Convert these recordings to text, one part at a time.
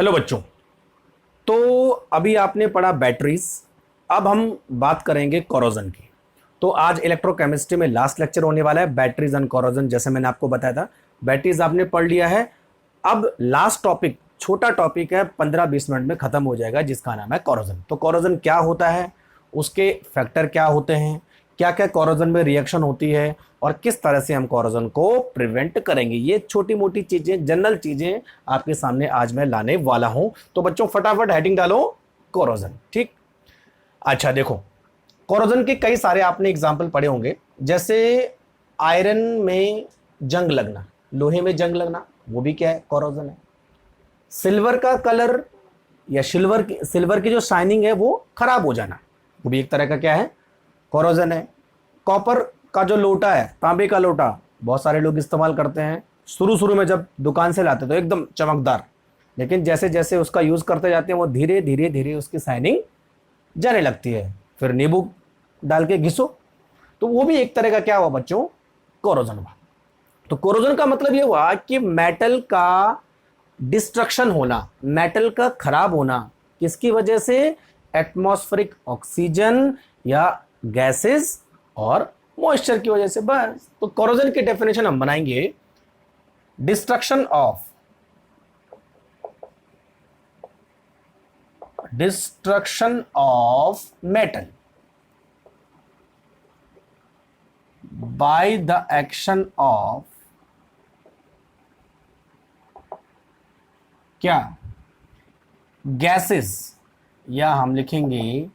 Hello बच्चों। तो अभी आपने पढ़ा बैटरीज, अब हम बात करेंगे कोरोजन की। तो आज इलेक्ट्रोकेमिस्ट्री में लास्ट लेक्चर होने वाला है, बैटरीज एंड कोरोजन। जैसे मैंने आपको बताया था, बैटरीज आपने पढ़ लिया है। अब लास्ट टॉपिक, छोटा टॉपिक है, 15-20 मिनट में खत्म हो जाएगा, जिसका नाम है कोरोजन। तो कोरोजन क्या होता है, उसके फैक्टर क्या होते हैं, क्या क्या कोरोजन में रिएक्शन होती है, और किस तरह से हम कोरोजन को प्रिवेंट करेंगे, ये छोटी मोटी चीजें, जनरल चीजें आपके सामने आज मैं लाने वाला हूं। तो बच्चों फटाफट हेडिंग डालो, कोरोजन। ठीक। अच्छा देखो, कोरोजन के कई सारे आपने एग्जाम्पल पढ़े होंगे, जैसे आयरन में जंग लगना, लोहे में जंग लगना, वो भी क्या है, कोरोजन है। सिल्वर का कलर या सिल्वर की जो शाइनिंग है वो खराब हो जाना, वो भी एक तरह का क्या है, कोरोजन है। कॉपर का जो लोटा है, तांबे का लोटा, बहुत सारे लोग इस्तेमाल करते हैं। शुरू शुरू में जब दुकान से लाते तो एकदम चमकदार, लेकिन जैसे जैसे उसका यूज करते जाते हैं वो धीरे धीरे धीरे उसकी शाइनिंग जाने लगती है। फिर नींबू डाल के घिसो, तो वो भी एक तरह का क्या हुआ बच्चों, कोरोजन हुआ। तो कोरोजन का मतलब ये हुआ कि मेटल का डिस्ट्रक्शन होना, मेटल का खराब होना, किसकी वजह से, एटमॉस्फेरिक ऑक्सीजन या गैसेस और मॉइस्चर की वजह से, बस। तो कोरोजन की डेफिनेशन हम बनाएंगे, destruction of metal by the action of क्या, गैसेस, या हम लिखेंगे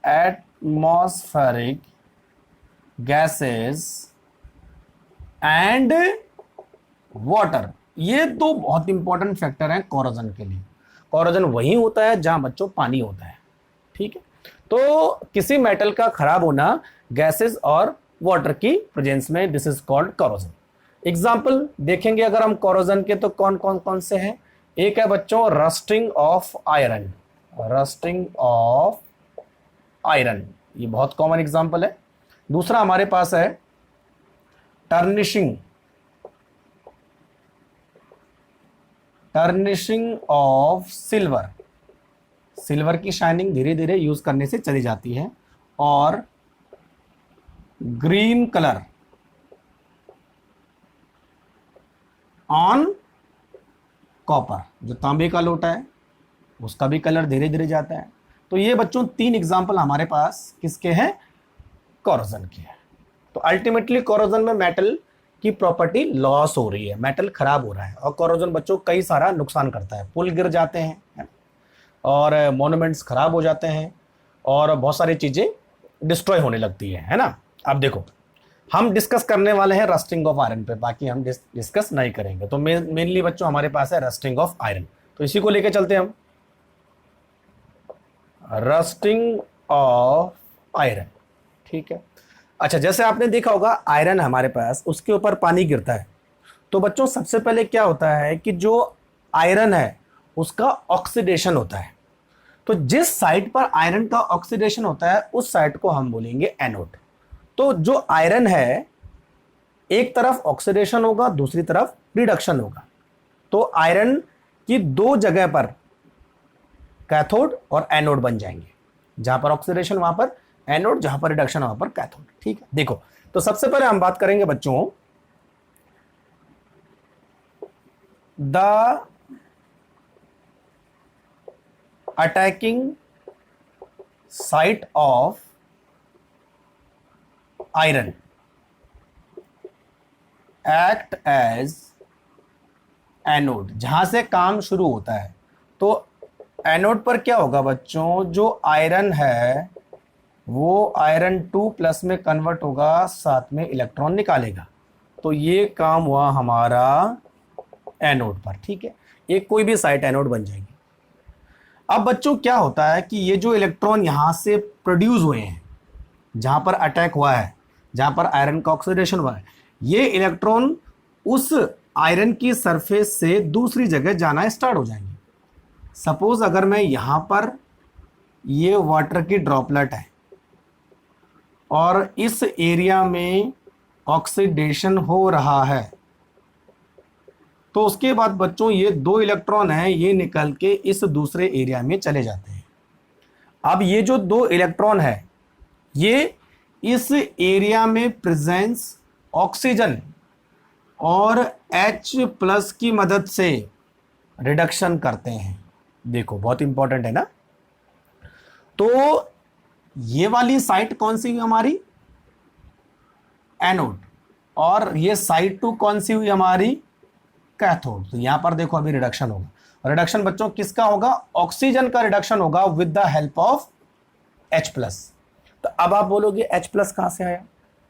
एटमॉस्फेरिक गैसेस एंड वाटर। ये दो बहुत इंपॉर्टेंट फैक्टर हैं कोरोजन के लिए। कोरोजन वही होता है जहां बच्चों पानी होता है। ठीक है। तो किसी मेटल का खराब होना गैसेस और वाटर की प्रेजेंस में, this is called corrosion. Example देखेंगे अगर हम कोरोजन के, तो कौन कौन कौन से हैं। एक है बच्चों rusting of iron, rusting of iron, ये बहुत कॉमन एग्जाम्पल है। दूसरा हमारे पास है टर्निशिंग, टर्निशिंग ऑफ सिल्वर, सिल्वर की शाइनिंग धीरे धीरे यूज करने से चली जाती है। और ग्रीन कलर ऑन कॉपर, जो तांबे का लोटा है उसका भी कलर धीरे धीरे जाता है। तो ये बच्चों 3 एग्जाम्पल हमारे पास किसके हैं, कोरोजन के हैं। तो अल्टीमेटली कोरोजन में मेटल की प्रॉपर्टी लॉस हो रही है, मेटल खराब हो रहा है। और कोरोजन बच्चों कई सारा नुकसान करता है, पुल गिर जाते हैं, है? और मोन्यूमेंट्स खराब हो जाते हैं, और बहुत सारी चीजें डिस्ट्रॉय होने लगती है ना। अब देखो, हम डिस्कस करने वाले हैं रस्टिंग ऑफ आयरन पे, बाकी हम डिस्कस नहीं करेंगे। तो मेनली बच्चों हमारे पास है रस्टिंग ऑफ आयरन, तो इसी को लेके चलते हैं हम, रस्टिंग ऑफ आयरन। ठीक है। अच्छा, जैसे आपने देखा होगा आयरन हमारे पास, उसके ऊपर पानी गिरता है, तो बच्चों सबसे पहले क्या होता है कि जो आयरन है उसका ऑक्सीडेशन होता है। तो जिस साइड पर आयरन का ऑक्सीडेशन होता है उस साइड को हम बोलेंगे एनोड। तो जो आयरन है, एक तरफ ऑक्सीडेशन होगा, दूसरी तरफ रिडक्शन होगा। तो आयरन की 2 जगह पर कैथोड और एनोड बन जाएंगे, जहां पर ऑक्सीडेशन वहां पर एनोड, जहां पर रिडक्शन वहां पर कैथोड। ठीक है। देखो, तो सबसे पहले हम बात करेंगे बच्चों the attacking site of iron act as anode, जहां से काम शुरू होता है। तो एनोड पर क्या होगा बच्चों, जो आयरन है वो आयरन 2+ में कन्वर्ट होगा, साथ में इलेक्ट्रॉन निकालेगा। तो ये काम हुआ हमारा एनोड पर। ठीक है। एक कोई भी साइट एनोड बन जाएगी। अब बच्चों क्या होता है कि ये जो इलेक्ट्रॉन यहां से प्रोड्यूस हुए हैं, जहां पर अटैक हुआ है, जहां पर आयरन का ऑक्सीडेशन हुआ है, ये इलेक्ट्रॉन उस आयरन की सरफेस से दूसरी जगह जाना स्टार्ट हो जाएंगे। सपोज अगर मैं यहां पर, ये वाटर की ड्रॉपलेट है और इस एरिया में ऑक्सीडेशन हो रहा है, तो उसके बाद बच्चों ये 2 इलेक्ट्रॉन हैं, ये निकल के इस दूसरे एरिया में चले जाते हैं। अब ये जो 2 इलेक्ट्रॉन है ये इस एरिया में प्रेजेंस ऑक्सीजन और H+ की मदद से रिडक्शन करते हैं। देखो बहुत इंपॉर्टेंट है ना। तो ये वाली साइट कौन सी हुई हमारी, एनोड, और ये साइट 2 कौन सी हुई हमारी, कैथोड। तो यहां पर देखो अभी रिडक्शन होगा। रिडक्शन बच्चों किसका होगा, ऑक्सीजन का रिडक्शन होगा with the help of H+। तो अब आप बोलोगे H+ कहां से आया।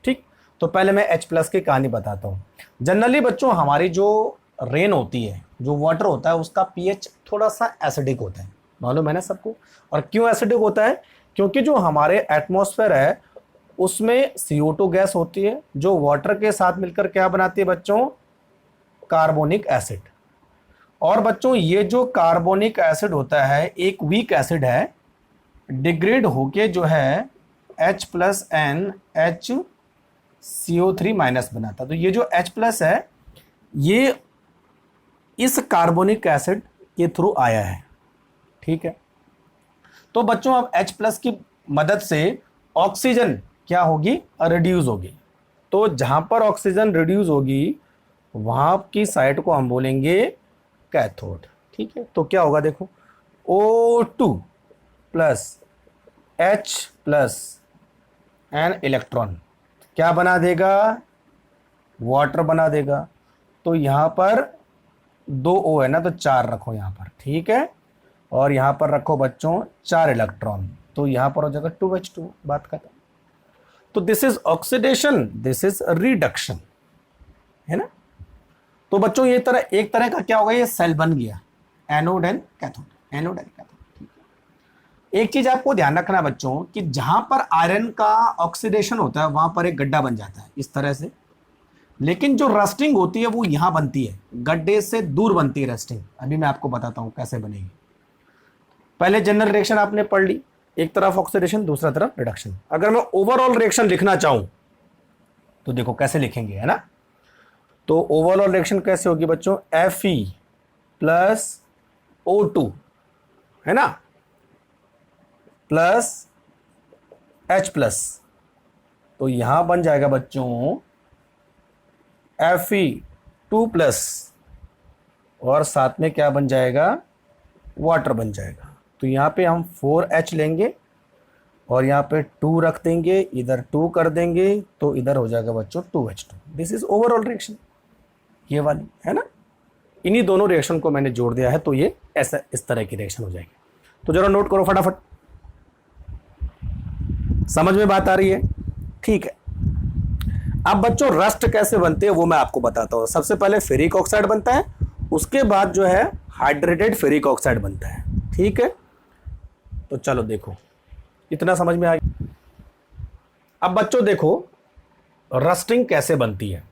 ठीक, तो पहले मैं H+ की कहानी बताता हूं। जनरली बच्चों हमारी जो रेन होती है, जो वाटर होता है, उसका pH थोड़ा सा एसिडिक होता है, मालूम है ना सबको। और क्यों एसिडिक होता है, क्योंकि जो हमारे एटमॉस्फेयर है उसमें CO2 गैस होती है, जो वाटर के साथ मिलकर क्या बनाती है बच्चों, कार्बोनिक एसिड। और बच्चों ये जो कार्बोनिक एसिड होता है एक वीक एसिड है, डिग्रेड होके जो है H+N HCO3- बनाता। तो ये जो H+ है ये इस कार्बोनिक एसिड के थ्रू आया है। ठीक है, तो बच्चों अब H+ की मदद से ऑक्सीजन क्या होगी, रिड्यूस होगी। तो जहां पर ऑक्सीजन रिड्यूस होगी वहां की साइड को हम बोलेंगे कैथोड। ठीक है, तो क्या होगा देखो, O2 plus H+ an electron क्या बना देगा, वाटर बना देगा। तो यहां पर 2 O है ना, तो 4 रखो यहां पर। ठीक है, और यहां पर रखो बच्चों 4 इलेक्ट्रॉन, तो यहां पर हो जाएगा 2H2, बात खत्म। तो this is oxidation, this is reduction, है ना। तो बच्चों ये एक तरह का क्या होगा, ये सेल बन गया, anode and cathode, anode and cathode. एक चीज आपको ध्यान रखना बच्चों कि जहां पर आयरन का ऑक्सीडेशन होता है वहां पर एक गड्ढा बन जाता है इस तरह से, लेकिन जो रस्टिंग होती है वो यहां बनती है, गड्ढे से दूर बनती है रस्टिंग। अभी मैं आपको बताता हूं कैसे बनेगी। पहले जनरल रिएक्शन आपने पढ़ ली, एक तरफ ऑक्सीडेशन दूसरा तरफ रिडक्शन। अगर मैं ओवरऑल रिएक्शन लिखना चाहूं तो देखो कैसे लिखेंगे, है ना। तो ओवरऑल रिएक्शन कैसे होगी बच्चों, Fe+O2, है ना, प्लस H+। तो यहां बन जाएगा बच्चों Fe2+, और साथ में क्या बन जाएगा, वाटर बन जाएगा। तो यहां पे हम 4H लेंगे और यहां पे 2 रख देंगे, इधर 2 कर देंगे, तो इधर हो जाएगा बच्चों 2H2। This is overall reaction, ये वाली, है ना। इन्हीं दोनों रिएक्शन को मैंने जोड़ दिया है, तो ये ऐसा इस तरह की रिएक्शन हो जाएगी। तो जरा नोट करो फटाफट, समझ में बात आ रही है, ठीक है। अब बच्चों रस्ट कैसे बनते हैं वो मैं आपको बताता हूं। सबसे पहले फेरिक ऑक्साइड बनता है, उसके बाद जो है हाइड्रेटेड फेरिक ऑक्साइड बनता है। ठीक है, तो चलो देखो इतना समझ में आ गया। अब बच्चों देखो रस्टिंग कैसे बनती है।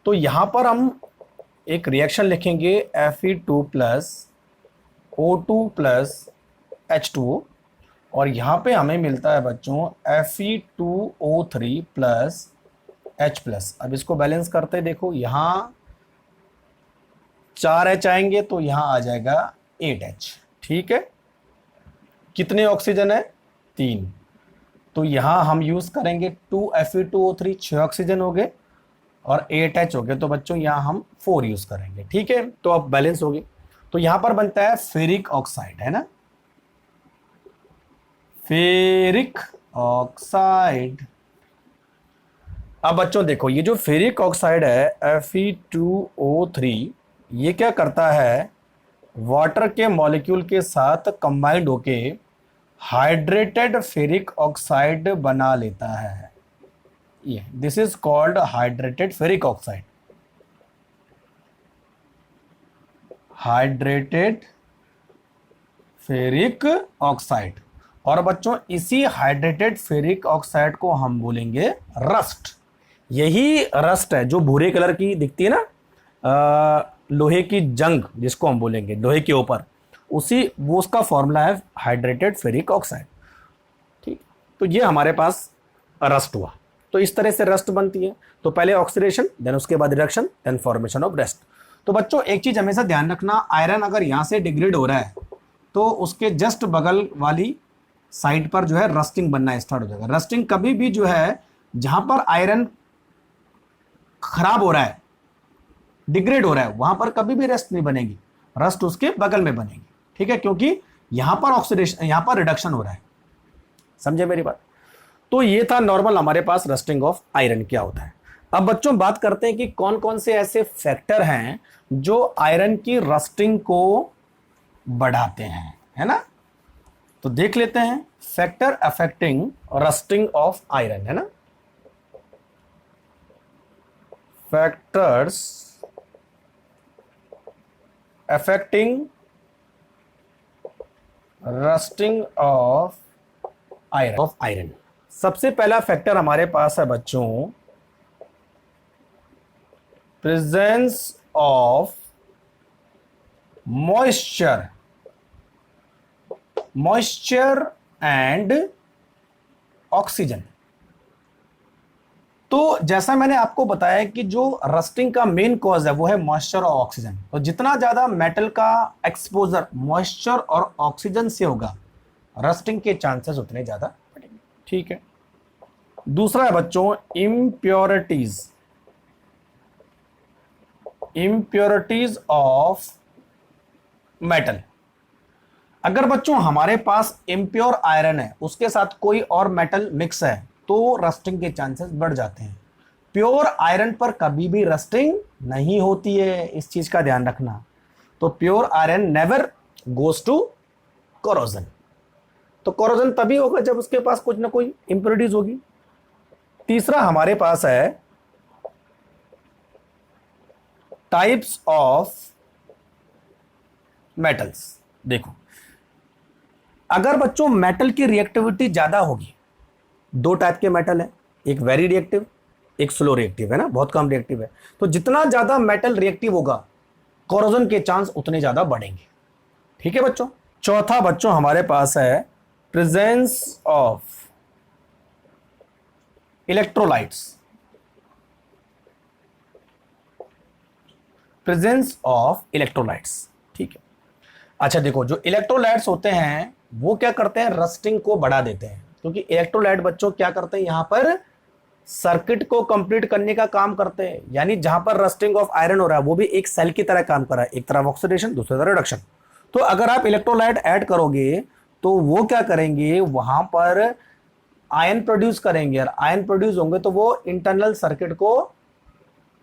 तो यहां पर हम एक रिएक्शन लिखेंगे Fe2+O2+H2O, और यहां पे हमें मिलता है बच्चों Fe2O3+H+। अब इसको बैलेंस करते देखो, यहां 4H आएंगे तो यहां आ जाएगा 8H। ठीक है, कितने ऑक्सीजन है, 3। तो यहां हम यूज करेंगे 2Fe2O3, 6 ऑक्सीजन हो गए, और 8H हो गए, तो बच्चों यहां हम 4 यूज करेंगे। ठीक है, तो अब बैलेंस हो गई। तो यहां पर बनता है फेरिक ऑक्साइड, है ना, फेरिक ऑक्साइड। अब बच्चों देखो ये जो फेरिक ऑक्साइड है Fe2O3, ये क्या करता है, वाटर के मॉलिक्यूल के साथ कंबाइंड होके हाइड्रेटेड फेरिक ऑक्साइड बना लेता है। ये this is called hydrated ferric oxide, hydrated ferric oxide. और बच्चों इसी हाइड्रेटेड फेरिक ऑक्साइड को हम बोलेंगे रस्ट। यही रस्ट है जो भूरे कलर की दिखती है ना, लोहे की जंग जिसको हम बोलेंगे, लोहे के ऊपर, उसी वो उसका फॉर्मूला है हाइड्रेटेड फेरिक ऑक्साइड। ठीक, तो ये हमारे पास रस्ट हुआ। तो इस तरह से रस्ट बनती है। तो पहले ऑक्सीडेशन, देन उसके बाद reduction, then formation of rust. तो बच्चों एक चीज हमेशा ध्यान रखना, आयरन अगर यहां से डिग्रेड हो रहा है तो उसके जस्ट बगल वाली साइड पर जो है रस्टिंग बनना स्टार्ट हो जाएगा। रस्टिंग कभी भी जो है जहां पर आयरन खराब हो रहा है, डिग्रेड हो रहा है, वहां पर कभी भी रस्ट नहीं बनेगी, रस्ट उसके बगल में बनेगी। ठीक है, क्योंकि यहां पर ऑक्सीडेशन, यहां पर रिडक्शन हो रहा है। समझे मेरी बात? तो ये था नॉर्मल हमारे पास रस्टिंग ऑफ आयरन क्या होता है। अब बच्चों बात करते हैं कि कौन कौन से ऐसे फैक्टर हैं जो आयरन की रस्टिंग को बढ़ाते हैं, है ना। तो देख लेते हैं, factor affecting rusting of iron, है ना। Factors affecting rusting of iron. सबसे पहला फैक्टर हमारे पास है बच्चों, presence of moisture and oxygen. तो जैसा मैंने आपको बताया कि जो रस्टिंग का मेन कॉज है वो है मॉइस्चर और ऑक्सीजन। तो जितना ज्यादा मेटल का एक्सपोजर मॉइस्चर और ऑक्सीजन से होगा, रस्टिंग के चांसेस उतने ज्यादा बढ़ेंगे। ठीक है। दूसरा है बच्चों इम्प्योरिटीज ऑफ मेटल। अगर बच्चों हमारे पास इम्प्योर आयरन है, उसके साथ कोई और मेटल मिक्स है, तो रस्टिंग के चांसेस बढ़ जाते हैं। प्योर आयरन पर कभी भी रस्टिंग नहीं होती है, इस चीज का ध्यान रखना। तो pure iron never goes to corrosion. तो कोरोजन तभी होगा जब उसके पास कुछ ना कोई इंप्योरिटीज होगी। तीसरा हमारे पास है टाइप्स ऑफ मेटल्स। देखो, अगर बच्चों मेटल की रिएक्टिविटी ज्यादा होगी, दो टाइप के मेटल है, एक वेरी रिएक्टिव, एक स्लो रिएक्टिव, है ना, बहुत कम रिएक्टिव है। तो जितना ज्यादा मेटल रिएक्टिव होगा, कोरोजन के चांस उतने ज्यादा बढ़ेंगे। ठीक है बच्चों। चौथा बच्चों हमारे पास है presence of electrolytes. Presence of electrolytes. ठीक है। अच्छा देखो, जो इलेक्ट्रोलाइट्स होते हैं वो क्या करते हैं, रस्टिंग को बढ़ा देते हैं। क्योंकि इलेक्ट्रोलाइट बच्चों क्या करते हैं, यहां पर सर्किट को कंप्लीट करने का काम करते हैं। यानी जहां पर रस्टिंग ऑफ आयरन हो रहा है वो भी एक सेल की तरह काम कर रहा है, एक तरफ ऑक्सीडेशन, दूसरी तरफ रिडक्शन। तो अगर आप इलेक्ट्रोलाइट ऐड करोगे तो वो क्या करेंगे, वहां पर आयन प्रोड्यूस करेंगे, और आयन प्रोड्यूस होंगे तो वो इंटरनल सर्किट को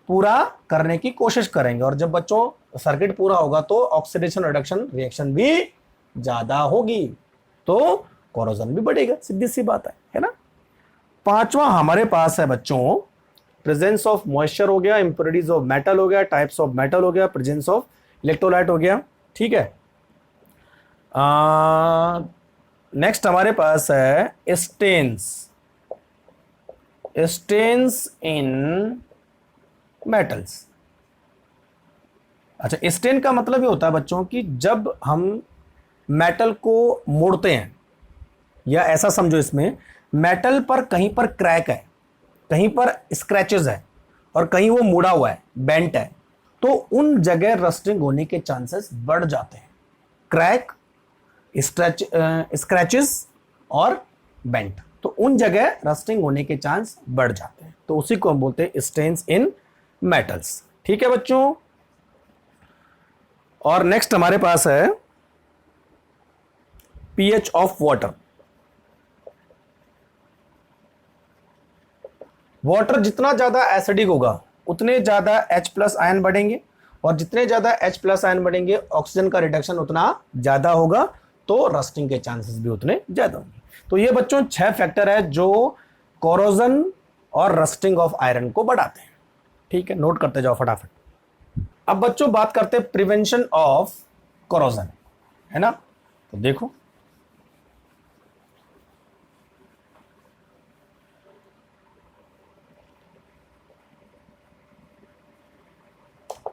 पूरा करने की कोशिश करेंगे। और जब बच्चों सर्किट पूरा होगा तो ऑक्सीडेशन रिडक्शन रिएक्शन भी ज्यादा होगी, तो कोरोजन भी बढ़ेगा, सीधी सी बात है ना। पांचवा हमारे पास है बच्चों प्रेजेंस ऑफ मॉइस्चर हो गया, इंप्योरिटीज ऑफ मेटल हो गया, टाइप्स ऑफ मेटल हो गया, प्रेजेंस ऑफ इलेक्ट्रोलाइट हो गया। ठीक है। नेक्स्ट हमारे पास है स्टेन्स इन मेटल्स। अच्छा, स्टेन का मतलब ये होता है बच्चों कि जब हम मेटल को मोड़ते हैं, या ऐसा समझो इसमें मेटल पर कहीं पर क्रैक है, कहीं पर स्क्रैचेस है, और कहीं वो मुड़ा हुआ है, बेंट है, तो उन जगह रस्टिंग होने के चांसेस बढ़ जाते हैं। क्रैक, स्क्रैचेस और बेंट, तो उन जगह रस्टिंग होने के चांस बढ़ जाते हैं। तो उसी को हम बोलते हैं स्टेन्स इन मेटल्स। ठीक है बच्चों। और नेक्स्ट हमारे पास है पीएच ऑफ वाटर। वाटर जितना ज्यादा एसिडिक होगा उतने ज्यादा H+ आयन बढ़ेंगे, और जितने ज्यादा H+ आयन बढ़ेंगे ऑक्सीजन का रिडक्शन उतना ज्यादा होगा, तो रस्टिंग के चांसेस भी उतने ज्यादा होंगे। तो ये बच्चों 6 फैक्टर है जो कोरोजन और रस्टिंग ऑफ आयरन को बढ़ाते हैं। ठीक है, नोट करते जाओ फटाफट। अब बच्चों बात करते हैं प्रिवेंशन ऑफ कोरोजन, है ना। तो देखो,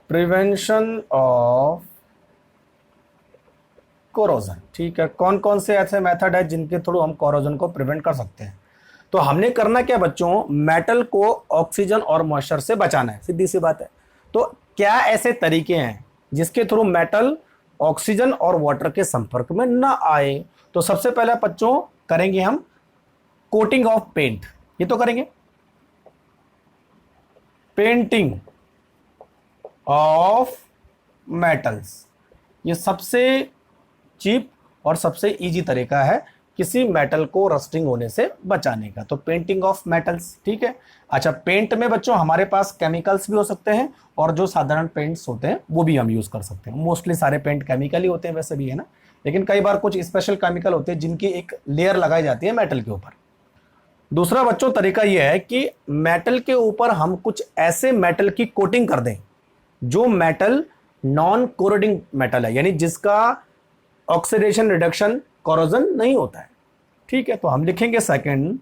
प्रिवेंशन ऑफ कोरोजन। ठीक है, कौन कौन से ऐसे मेथड है जिनके थ्रू हम कोरोजन को प्रिवेंट कर सकते हैं। तो हमने करना क्या बच्चों, मेटल को ऑक्सीजन और मॉइस्चर से बचाना है, सीधी सी बात है। तो क्या ऐसे तरीके हैं जिसके थ्रू मेटल ऑक्सीजन और वाटर के संपर्क में ना आए? तो सबसे पहले बच्चों करेंगे हम कोटिंग ऑफ पेंट, ये तो करेंगे पेंटिंग ऑफ मेटल्स। ये सबसे चीप और इजी इजी तरीका है किसी मेटल को रस्टिंग होने से बचाने का। तो पेंटिंग ऑफ मेटल्स, ठीक है। अच्छा, पेंट में बच्चों हमारे पास केमिकल्स भी हो सकते हैं और जो साधारण पेंट्स होते हैं वो भी हम यूज कर सकते हैं। मोस्टली सारे पेंट केमिकल ही होते हैं वैसे भी, है ना, लेकिन कई बार कुछ स्पेशल केमिकल होते हैं जिनकी एक लेयर लगाई जाती है मेटल के ऊपर। दूसरा बच्चों तरीका यह है कि मेटल के ऊपर हम कुछ ऐसे मेटल की कोटिंग कर दें जो मेटल नॉन कोरोडिंग मेटल है, यानी जिसका ऑक्सीडेशन रिडक्शन कोरोजन नहीं होता है, ठीक है। तो हम लिखेंगे second,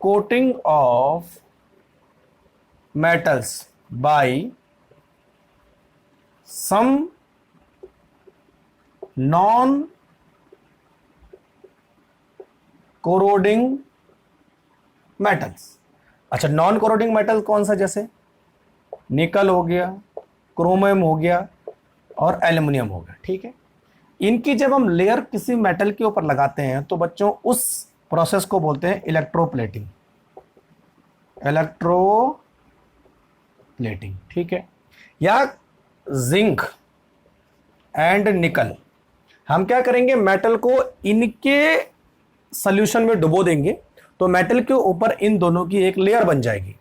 coating of metals by some non corroding metals. अच्छा, नॉन कोरोडिंग मेटल कौन सा? जैसे निकल हो गया, क्रोमियम हो गया और एल्युमिनियम हो गया, ठीक है। इनकी जब हम लेयर किसी मेटल के ऊपर लगाते हैं तो बच्चों उस प्रोसेस को बोलते हैं इलेक्ट्रोप्लेटिंग, इलेक्ट्रोप्लेटिंग, ठीक है। या जिंक एंड निकल, हम क्या करेंगे, मेटल को इनके सॉल्यूशन में डुबो देंगे तो मेटल के ऊपर इन दोनों की एक लेयर बन जाएगी,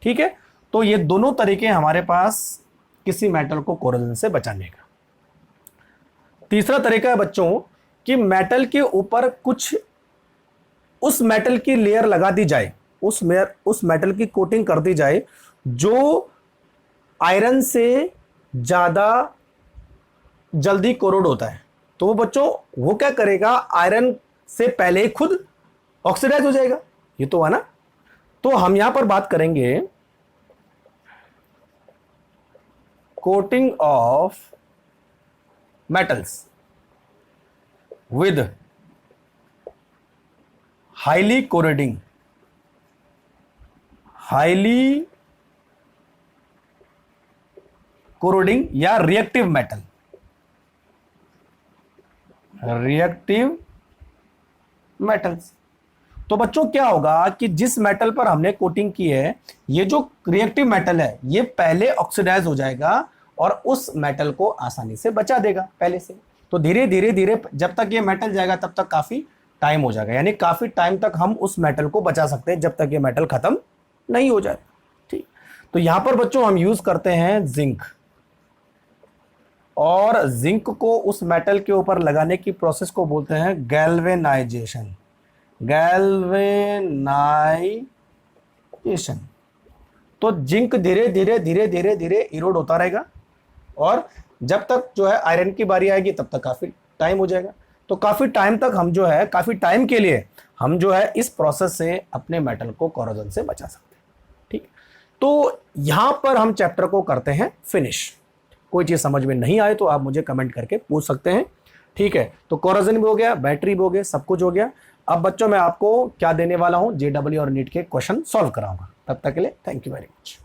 ठीक है। तो ये दोनों तरीके हमारे पास किसी मेटल को कोरोजन से बचाने का। तीसरा तरीका है बच्चों कि मेटल के ऊपर कुछ उस मेटल की लेयर लगा दी जाए, उस मेटल की कोटिंग कर दी जाए जो आयरन से ज्यादा जल्दी कोरोड होता है। तो वो बच्चों वो क्या करेगा, आयरन से पहले ही खुद ऑक्सीडाइज हो जाएगा, ये तो है ना। तो हम यहां पर बात करेंगे coating of metals with highly corroding या रिएक्टिव मेटल, मेटल्स। तो बच्चों क्या होगा कि जिस मेटल पर हमने कोटिंग की है, ये जो रिएक्टिव मेटल है ये पहले ऑक्सीडाइज हो जाएगा और उस मेटल को आसानी से बचा देगा पहले से। तो धीरे धीरे धीरे जब तक ये मेटल जाएगा तब तक काफी टाइम हो जाएगा, यानी काफी टाइम तक हम उस मेटल को बचा सकते हैं जब तक ये मेटल खत्म नहीं हो जाए, ठीक। तो यहां पर बच्चों हम यूज करते हैं जिंक, और जिंक को उस मेटल के ऊपर लगाने की प्रोसेस को बोलते हैं गैल्वेनाइजेशन, तो जिंक धीरे धीरे धीरे धीरे धीरे इरोड होता रहेगा और जब तक जो है आयरन की बारी आएगी तब तक काफी टाइम हो जाएगा। तो काफी टाइम तक हम जो है, काफी टाइम के लिए हम जो है इस प्रोसेस से अपने मेटल को कोरोजन से बचा सकते हैं, ठीक। तो यहां पर हम चैप्टर को करते हैं फिनिश। कोई चीज समझ में नहीं आए तो आप मुझे कमेंट करके पूछ सकते हैं, ठीक है। तो कोरोजन भी हो गया, बैटरी भी हो गया, सब कुछ हो गया। अब बच्चों मैं आपको क्या देने वाला हूं, जेडब्ल्यू और नीट के क्वेश्चन सॉल्व कराऊंगा। तब तक के लिए थैंक यू वेरी मच।